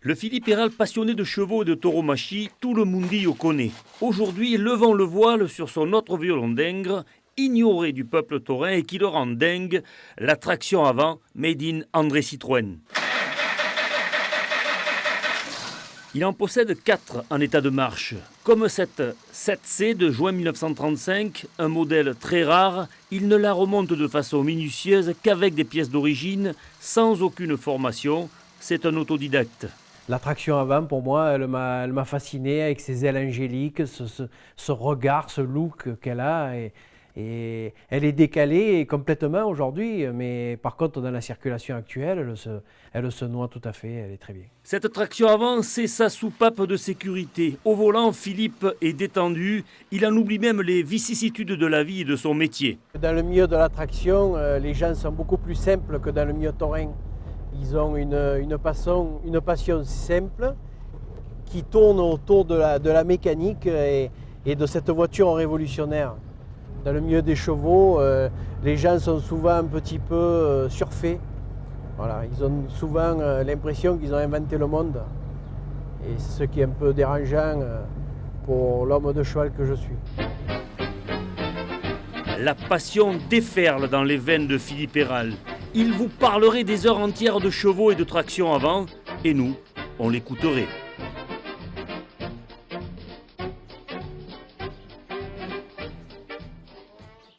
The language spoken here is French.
Le Philippe Héral, passionné de chevaux et de tauromachie, tout le mundillo connaît. Aujourd'hui, levant le voile sur son autre violon d'Ingres, ignoré du peuple taurin et qui le rend dingue, la traction avant, made in André Citroën. Il en possède 4 en état de marche. Comme cette 7C de juin 1935, un modèle très rare, il ne la remonte de façon minutieuse qu'avec des pièces d'origine, sans aucune formation. C'est un autodidacte. La traction avant, pour moi, elle m'a fasciné avec ses ailes angéliques, ce regard, ce look qu'elle a. Et elle est décalée complètement aujourd'hui, mais par contre, dans la circulation actuelle, elle se noie tout à fait, elle est très bien. Cette traction avant, c'est sa soupape de sécurité. Au volant, Philippe est détendu. Il en oublie même les vicissitudes de la vie et de son métier. Dans le milieu de la traction, les gens sont beaucoup plus simples que dans le milieu taurin. Ils ont une passion simple qui tourne autour de la mécanique et de cette voiture révolutionnaire. Dans le milieu des chevaux, les gens sont souvent un petit peu surfaits. Voilà, ils ont souvent l'impression qu'ils ont inventé le monde. Et c'est ce qui est un peu dérangeant pour l'homme de cheval que je suis. La passion déferle dans les veines de Philippe Héral. Il vous parlerait des heures entières de chevaux et de traction avant, et nous, on l'écouterait.